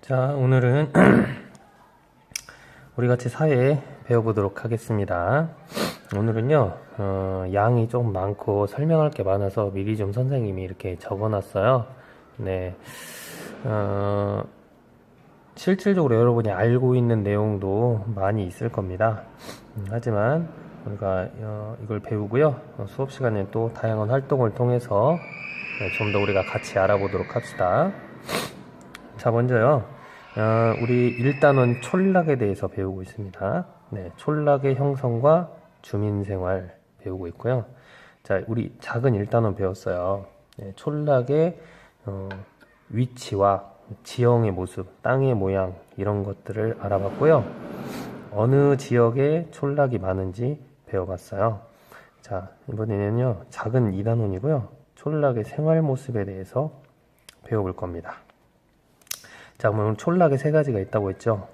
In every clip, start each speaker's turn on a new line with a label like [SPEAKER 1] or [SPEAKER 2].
[SPEAKER 1] 자, 오늘은 우리 같이 사회 배워보도록 하겠습니다. 오늘은요, 양이 좀 많고 설명할 게 많아서 미리 좀 선생님이 이렇게 적어놨어요. 네, 실질적으로 여러분이 알고 있는 내용도 많이 있을 겁니다. 하지만 우리가 이걸 배우고요, 수업 시간에 또 다양한 활동을 통해서 좀 더 우리가 같이 알아보도록 합시다. 자, 먼저요. 우리 1단원 촌락에 대해서 배우고 있습니다. 네, 촌락의 형성과 주민생활 배우고 있고요. 자, 우리 작은 1단원 배웠어요. 네, 촌락의 위치와 지형의 모습, 땅의 모양 이런 것들을 알아봤고요. 어느 지역에 촌락이 많은지 배워봤어요. 자, 이번에는요. 작은 2단원이고요. 촌락의 생활 모습에 대해서 배워볼 겁니다. 자, 그러면 촌락에 세 가지가 있다고 했죠.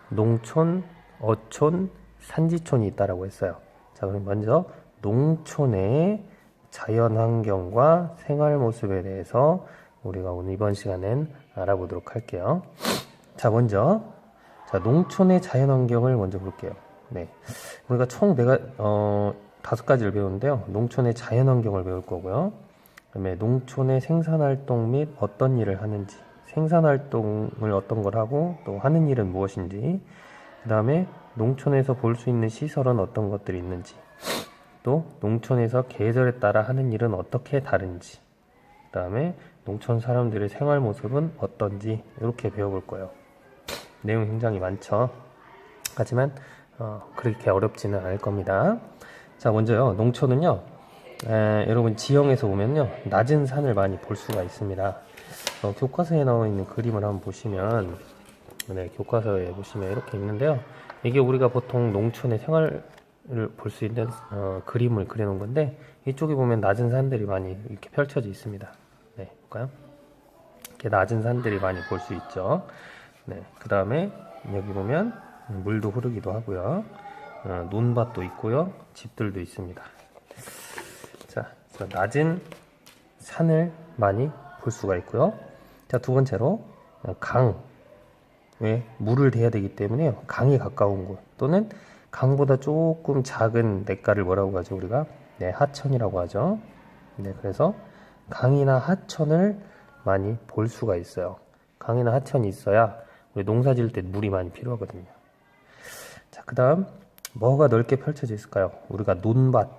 [SPEAKER 1] 농촌, 어촌, 산지촌이 있다라고 했어요. 자, 그럼 먼저 농촌의 자연환경과 생활 모습에 대해서 우리가 오늘 이번 시간엔 알아보도록 할게요. 자, 먼저 농촌의 자연환경을 먼저 볼게요. 네, 우리가 총 5가지를 배우는데요. 농촌의 자연환경을 배울 거고요. 그다음에 농촌의 생산활동 및 어떤 일을 하는지, 생산활동을 어떤 걸 하고 또 하는 일은 무엇인지, 그 다음에 농촌에서 볼 수 있는 시설은 어떤 것들이 있는지, 또 농촌에서 계절에 따라 하는 일은 어떻게 다른지, 그 다음에 농촌 사람들의 생활 모습은 어떤지 이렇게 배워볼 거예요. 내용 굉장히 많죠. 하지만 그렇게 어렵지는 않을 겁니다. 자, 먼저요. 농촌은요. 여러분 지형에서 보면요. 낮은 산을 많이 볼 수가 있습니다. 교과서에 나와 있는 그림을 한번 보시면, 네, 교과서에 보시면 이렇게 있는데요. 이게 우리가 보통 농촌의 생활을 볼 수 있는 그림을 그려놓은 건데, 이쪽에 보면 낮은 산들이 많이 이렇게 펼쳐져 있습니다. 네, 볼까요? 이렇게 낮은 산들이 많이 볼 수 있죠. 네, 그 다음에 여기 보면 물도 흐르기도 하고요. 논밭도 있고요. 집들도 있습니다. 자, 그래서 낮은 산을 많이 볼 수가 있고요. 자, 두 번째로 강. 왜? 물을 대야 되기 때문에 강에 가까운 곳 또는 강보다 조금 작은 냇가를 뭐라고 하죠? 우리가 네, 하천이라고 하죠. 네, 그래서 강이나 하천을 많이 볼 수가 있어요. 강이나 하천이 있어야 우리 농사 지을 때 물이 많이 필요하거든요. 자, 그 다음 뭐가 넓게 펼쳐져 있을까요? 우리가 논밭이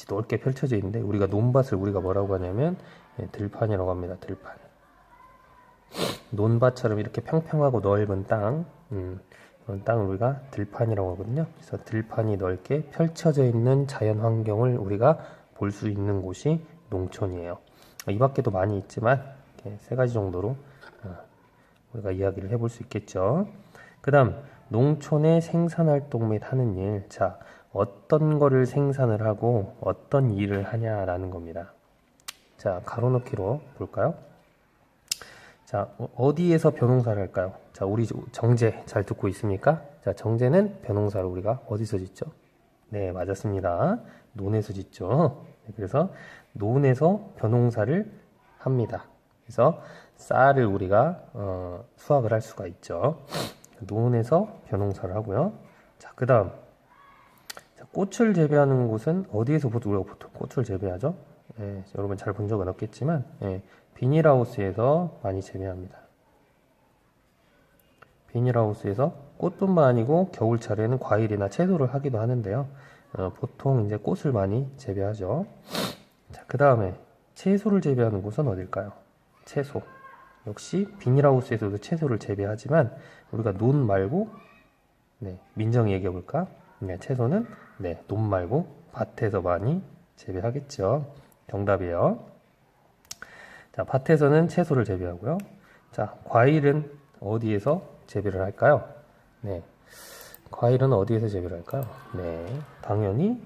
[SPEAKER 1] 넓게 펼쳐져 있는데, 우리가 논밭을 우리가 뭐라고 하냐면 들판이라고 합니다. 들판. 논밭처럼 이렇게 평평하고 넓은 땅, 그런 땅을 우리가 들판이라고 하거든요. 그래서 들판이 넓게 펼쳐져 있는 자연 환경을 우리가 볼 수 있는 곳이 농촌이에요. 이 밖에도 많이 있지만 이렇게 세 가지 정도로 우리가 이야기를 해볼 수 있겠죠. 그 다음 농촌의 생산활동 및 하는 일. 자, 어떤 거를 생산을 하고 어떤 일을 하냐라는 겁니다. 자, 가로넣기로 볼까요? 자, 어디에서 벼농사를 할까요? 자, 우리 정제 잘 듣고 있습니까? 자, 정제는 벼농사를 우리가 어디서 짓죠? 네, 맞았습니다. 논에서 짓죠. 네, 그래서 논에서 벼농사를 합니다. 그래서 쌀을 우리가 수확을 할 수가 있죠. 논에서 벼농사를 하고요. 자, 그 다음 꽃을 재배하는 곳은 어디에서 우리가 보통 꽃을 재배하죠? 예, 여러분 잘 본 적은 없겠지만 비닐하우스에서 많이 재배합니다. 비닐하우스에서 꽃뿐만 아니고 겨울철에는 과일이나 채소를 하기도 하는데요. 보통 이제 꽃을 많이 재배하죠. 자, 그 다음에 채소를 재배하는 곳은 어딜까요? 채소. 역시 비닐하우스에서도 채소를 재배하지만 우리가 논 말고, 네, 민정이 얘기해 볼까? 네, 채소는 네, 논 말고 밭에서 많이 재배하겠죠. 정답이에요. 자, 밭에서는 채소를 재배하고요. 자, 과일은 어디에서 재배를 할까요? 네, 과일은 어디에서 재배를 할까요? 네, 당연히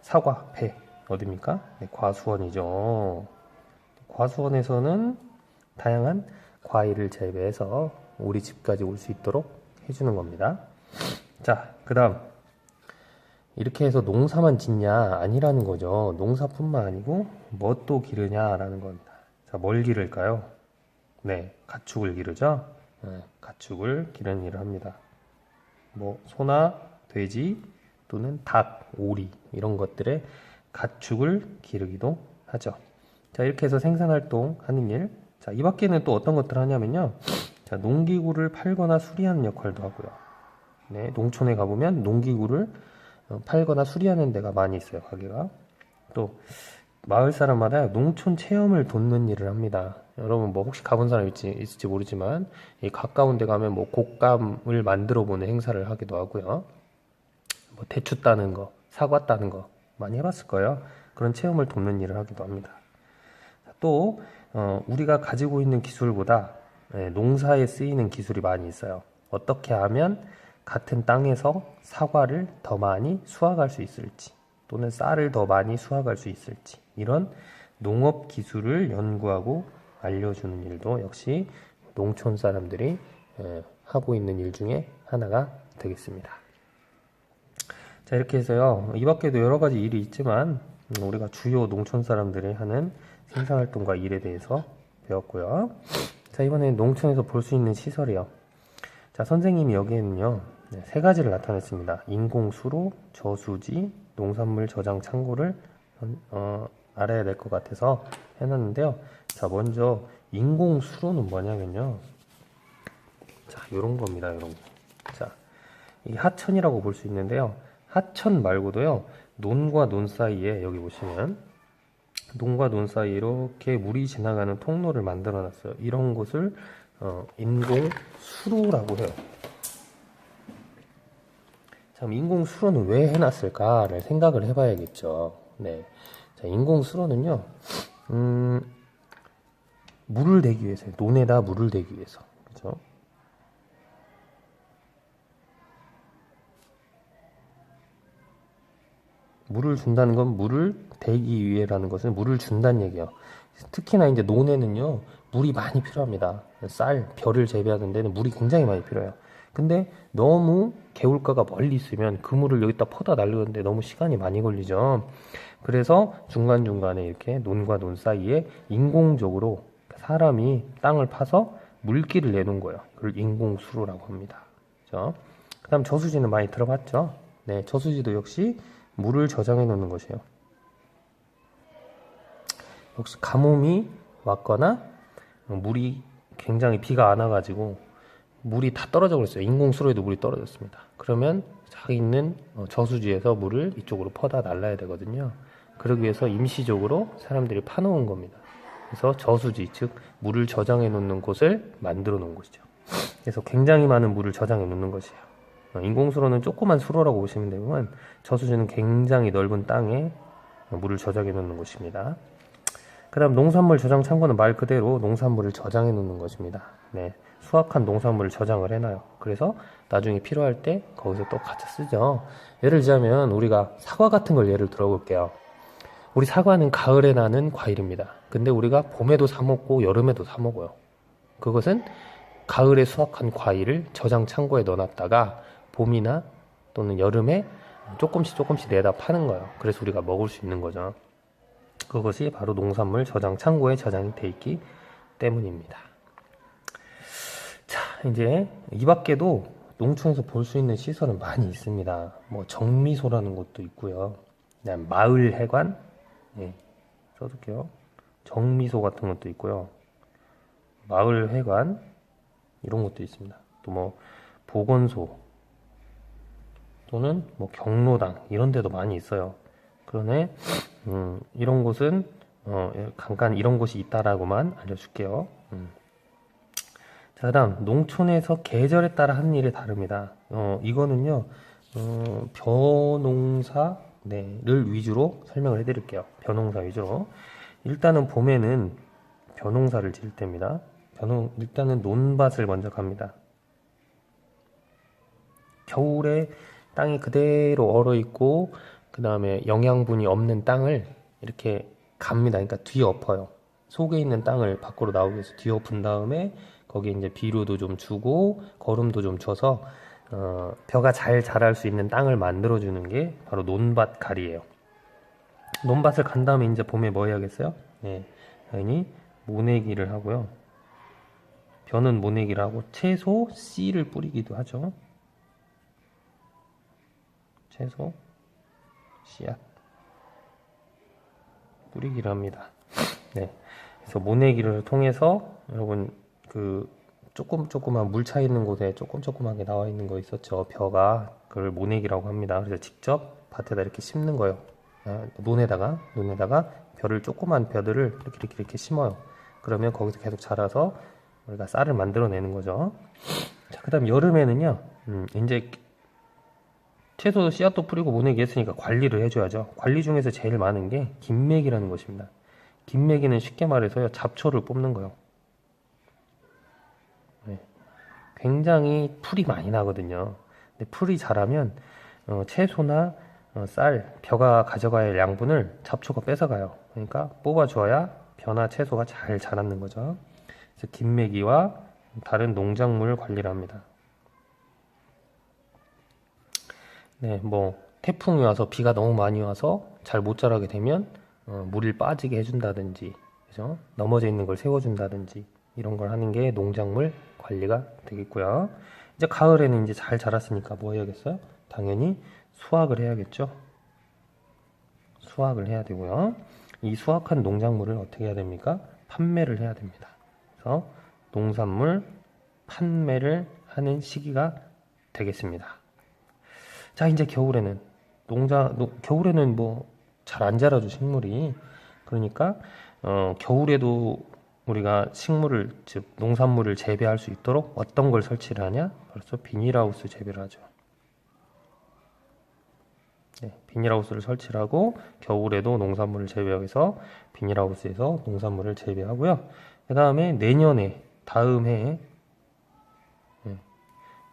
[SPEAKER 1] 사과, 배 어디입니까? 네, 과수원이죠. 과수원에서는 다양한 과일을 재배해서 우리 집까지 올 수 있도록 해주는 겁니다. 자, 그 다음 이렇게 해서 농사만 짓냐? 아니라는 거죠. 농사뿐만 아니고 뭐 또 기르냐라는 겁니다. 자, 뭘 기를까요? 네, 가축을 기르죠. 네, 가축을 기르는 일을 합니다. 뭐 소나 돼지 또는 닭, 오리 이런 것들의 가축을 기르기도 하죠. 자, 이렇게 해서 생산활동 하는 일. 자, 이 밖에는 또 어떤 것들을 하냐면요. 자, 농기구를 팔거나 수리하는 역할도 하고요. 네, 농촌에 가보면 농기구를 팔거나 수리하는 데가 많이 있어요, 가게가. 또 마을 사람마다 농촌 체험을 돕는 일을 합니다. 여러분 뭐 혹시 가본 사람 있을지 모르지만 이 가까운 데 가면 뭐 곶감을 만들어 보는 행사를 하기도 하고요. 뭐 대추 따는 거, 사과 따는 거 많이 해봤을 거예요. 그런 체험을 돕는 일을 하기도 합니다. 또 우리가 가지고 있는 기술보다 농사에 쓰이는 기술이 많이 있어요. 어떻게 하면 같은 땅에서 사과를 더 많이 수확할 수 있을지 또는 쌀을 더 많이 수확할 수 있을지 이런 농업 기술을 연구하고 알려주는 일도 역시 농촌 사람들이 하고 있는 일 중에 하나가 되겠습니다. 자, 이렇게 해서요. 이 밖에도 여러 가지 일이 있지만 우리가 주요 농촌 사람들이 하는 생산활동과 일에 대해서 배웠고요. 자, 이번엔 농촌에서 볼 수 있는 시설이요. 자, 선생님이 여기에는요, 세 가지를 나타냈습니다. 인공수로, 저수지, 농산물 저장 창고를 알아야 될 것 같아서 해놨는데요. 자, 먼저 인공수로는 뭐냐면요. 자, 요런 겁니다, 요런 거. 자, 이 하천이라고 볼 수 있는데요. 하천 말고도요, 논과 논 사이에 여기 보시면 논과 논 사이에 이렇게 물이 지나가는 통로를 만들어 놨어요. 이런 곳을 인공수로라고 해요. 참, 인공수로는 왜 해놨을까를 생각을 해봐야겠죠. 네. 자, 인공수로는요, 물을 대기 위해서요. 논에다 물을 대기 위해서. 그죠? 물을 준다는 건 물을 대기 위해라는 것은 물을 준다는 얘기예요. 특히나 이제 논에는요, 물이 많이 필요합니다. 쌀, 벼를 재배하는 데는 물이 굉장히 많이 필요해요. 근데 너무 개울가가 멀리 있으면 그 물을 여기다 퍼다 날리는데 너무 시간이 많이 걸리죠. 그래서 중간중간에 이렇게 논과 논 사이에 인공적으로 사람이 땅을 파서 물길을 내놓은 거예요. 그걸 인공수로라고 합니다. 그죠? 그 다음 저수지는 많이 들어봤죠? 네, 저수지도 역시 물을 저장해 놓는 것이에요. 혹시 가뭄이 왔거나 물이 굉장히 비가 안 와가지고 물이 다 떨어져 버렸어요. 인공수로에도 물이 떨어졌습니다. 그러면 자기 있는 저수지에서 물을 이쪽으로 퍼다 날라야 되거든요. 그러기 위해서 임시적으로 사람들이 파놓은 겁니다. 그래서 저수지, 즉 물을 저장해 놓는 곳을 만들어 놓은 것이죠. 그래서 굉장히 많은 물을 저장해 놓는 것이에요. 인공수로는 조그만 수로라고 보시면 되면 저수지는 굉장히 넓은 땅에 물을 저장해 놓는 곳입니다. 그 다음 농산물 저장 창고는 말 그대로 농산물을 저장해 놓는 것입니다. 네, 수확한 농산물을 저장을 해놔요. 그래서 나중에 필요할 때 거기서 또 같이 쓰죠. 예를 들자면 우리가 사과 같은 걸 예를 들어볼게요. 우리 사과는 가을에 나는 과일입니다. 근데 우리가 봄에도 사 먹고 여름에도 사 먹어요. 그것은 가을에 수확한 과일을 저장 창고에 넣어놨다가 봄이나 또는 여름에 조금씩 내다 파는 거예요. 그래서 우리가 먹을 수 있는 거죠. 그것이 바로 농산물 저장 창고에 저장이 돼 있기 때문입니다. 자, 이제 이 밖에도 농촌에서 볼 수 있는 시설은 많이 있습니다. 뭐 정미소라는 곳도 있고요. 그다음 마을 해관, 네, 써둘게요. 정미소 같은 것도 있고요. 마을 회관 이런 것도 있습니다. 또 뭐 보건소 또는 뭐 경로당 이런 데도 많이 있어요. 그러네 이런 곳은 잠깐 이런 곳이 있다라고만 알려줄게요. 자, 그다음 농촌에서 계절에 따라 하는 일이 다릅니다. 이거는요 벼농사 를 위주로 설명을 해드릴게요. 벼농사 위주로. 일단은 봄에는 벼농사를 지을 때입니다. 일단은 논밭을 먼저 갑니다. 겨울에 땅이 그대로 얼어있고 그 다음에 영양분이 없는 땅을 이렇게 갑니다. 그러니까 뒤엎어요. 속에 있는 땅을 밖으로 나오기 위해서 뒤엎은 다음에 거기에 이제 비료도 좀 주고 거름도 좀 줘서 벼가 잘 자랄 수 있는 땅을 만들어주는 게 바로 논밭 갈이에요. 논밭을 간 다음에 이제 봄에 뭐 해야겠어요? 네, 당연히 모내기를 하고요. 벼는 모내기라고 채소 씨를 뿌리기도 하죠. 채소 씨앗 뿌리기를 합니다. 네. 그래서 모내기를 통해서 여러분 그 조그만 물 차 있는 곳에 조그맣게 나와 있는 거 있었죠. 벼가 그걸 모내기라고 합니다. 그래서 직접 밭에다 이렇게 심는 거예요. 논에다가 벼를 조그만 벼들을 이렇게 심어요. 그러면 거기서 계속 자라서 우리가 쌀을 만들어내는 거죠. 자, 그다음 여름에는요. 이제 채소 씨앗도 뿌리고 모내기 했으니까 관리를 해줘야죠. 관리 중에서 제일 많은 게 김매기라는 것입니다. 김매기는 쉽게 말해서요, 잡초를 뽑는 거예요. 네. 굉장히 풀이 많이 나거든요. 근데 풀이 자라면 채소나 쌀, 벼가 가져가야 할 양분을 잡초가 뺏어가요. 그러니까 뽑아줘야 벼나 채소가 잘 자라는 거죠. 그래서 김매기와 다른 농작물 관리를 합니다. 네, 뭐 태풍이 와서 비가 너무 많이 와서 잘 못 자라게 되면 물을 빠지게 해준다든지, 그죠? 넘어져 있는 걸 세워준다든지 이런 걸 하는 게 농작물 관리가 되겠고요. 이제 가을에는 이제 잘 자랐으니까 뭐 해야겠어요? 당연히 수확을 해야겠죠. 수확을 해야 되고요. 이 수확한 농작물을 어떻게 해야 됩니까? 판매를 해야 됩니다. 그래서 농산물 판매를 하는 시기가 되겠습니다. 자, 이제 겨울에는 겨울에는 뭐 잘 안 자라죠, 식물이. 그러니까 겨울에도 우리가 식물을, 즉 농산물을 재배할 수 있도록 어떤 걸 설치를 하냐? 그래서 비닐하우스 재배를 하죠. 네, 비닐하우스를 설치를 하고 겨울에도 농산물을 재배하기 위해서 비닐하우스에서 농산물을 재배하고요. 그 다음에 내년에, 다음 해에,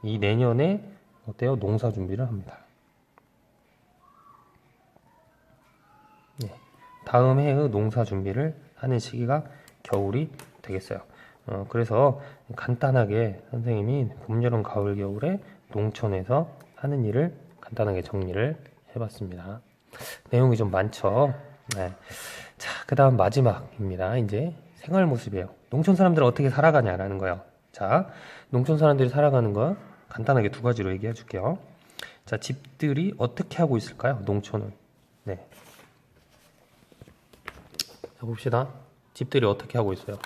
[SPEAKER 1] 이 내년에 어때요? 농사 준비를 합니다. 네, 다음 해의 농사 준비를 하는 시기가 겨울이 되겠어요. 그래서 간단하게 선생님이 봄, 여름, 가을, 겨울에 농촌에서 하는 일을 간단하게 정리를 해봤습니다. 내용이 좀 많죠. 네. 자, 그 다음 마지막입니다. 이제 생활 모습이에요. 농촌 사람들은 어떻게 살아가냐라는 거예요. 자, 농촌 사람들이 살아가는 거 간단하게 두 가지로 얘기해 줄게요. 자, 집들이 어떻게 하고 있을까요? 농촌은. 네. 자, 봅시다. 집들이 어떻게 하고 있어요?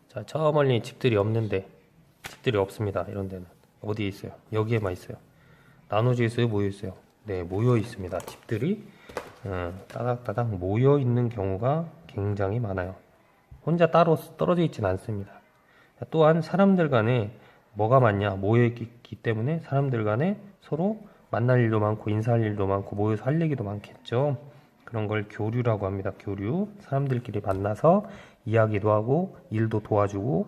[SPEAKER 1] 자, 저 멀리 집들이 없는데, 집들이 없습니다. 이런 데는. 어디에 있어요? 여기에만 있어요. 나눠져 있어요? 모여 있어요? 네, 모여 있습니다. 집들이 따닥따닥 모여 있는 경우가 굉장히 많아요. 혼자 따로 떨어져 있지는 않습니다. 또한 사람들 간에 뭐가 많냐? 모여 있기 때문에 사람들 간에 서로 만날 일도 많고 인사할 일도 많고 모여서 할 얘기도 많겠죠. 그런 걸 교류라고 합니다. 교류. 사람들끼리 만나서 이야기도 하고 일도 도와주고,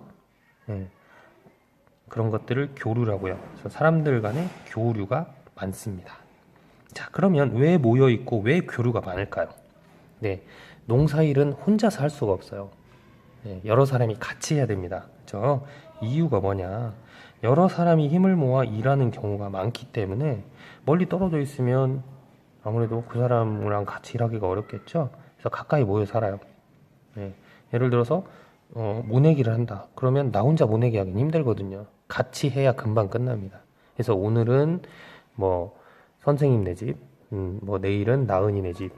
[SPEAKER 1] 그런 것들을 교류라고요. 그래서 사람들 간에 교류가 많습니다. 자, 그러면 왜 모여 있고 왜 교류가 많을까요? 네, 농사일은 혼자서 할 수가 없어요. 네, 여러 사람이 같이 해야 됩니다. 그렇죠? 이유가 뭐냐? 여러 사람이 힘을 모아 일하는 경우가 많기 때문에 멀리 떨어져 있으면 아무래도 그 사람이랑 같이 일하기가 어렵겠죠. 그래서 가까이 모여 살아요. 네, 예를 들어서 모내기를 한다. 그러면 나 혼자 모내기 하긴 힘들거든요. 같이 해야 금방 끝납니다. 그래서 오늘은 뭐 선생님 네 집, 뭐 내일은 나은이 네 집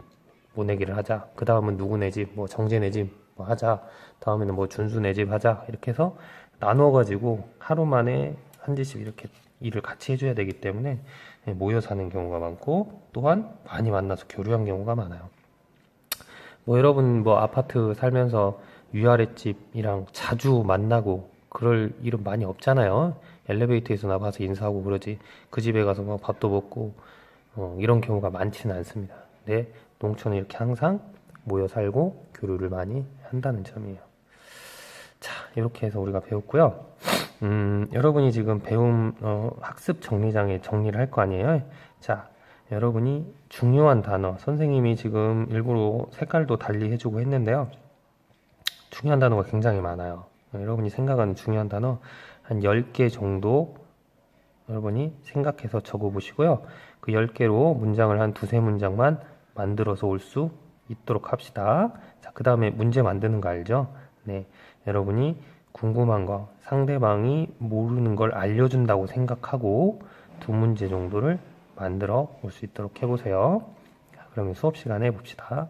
[SPEAKER 1] 모내기를 하자. 그 다음은 누구 네 집, 뭐 정재 네 집 뭐 하자. 다음에는 뭐 준수 네 집 하자. 이렇게 해서 나눠가지고 하루 만에 한 집씩 이렇게 일을 같이 해줘야 되기 때문에 모여 사는 경우가 많고, 또한 많이 만나서 교류한 경우가 많아요. 뭐 여러분 뭐 아파트 살면서 위아래 집이랑 자주 만나고 그럴 일은 많이 없잖아요. 엘리베이터에서 나가서 인사하고 그러지 그 집에 가서 뭐 밥도 먹고 이런 경우가 많지는 않습니다. 근데 농촌은 이렇게 항상 모여 살고 교류를 많이 한다는 점이에요. 자, 이렇게 해서 우리가 배웠고요. 여러분이 지금 배움 학습 정리장에 정리를 할 거 아니에요. 자, 여러분이 중요한 단어, 선생님이 지금 일부러 색깔도 달리 해주고 했는데요. 중요한 단어가 굉장히 많아요. 여러분이 생각하는 중요한 단어 한 10개 정도 여러분이 생각해서 적어 보시고요. 그 10개로 문장을 한 두세 문장만 만들어서 올 수 있도록 합시다. 자, 그 다음에 문제 만드는 거 알죠? 네, 여러분이 궁금한 거, 상대방이 모르는 걸 알려준다고 생각하고 두 문제 정도를 만들어 볼 수 있도록 해보세요. 그러면 수업 시간에 봅시다.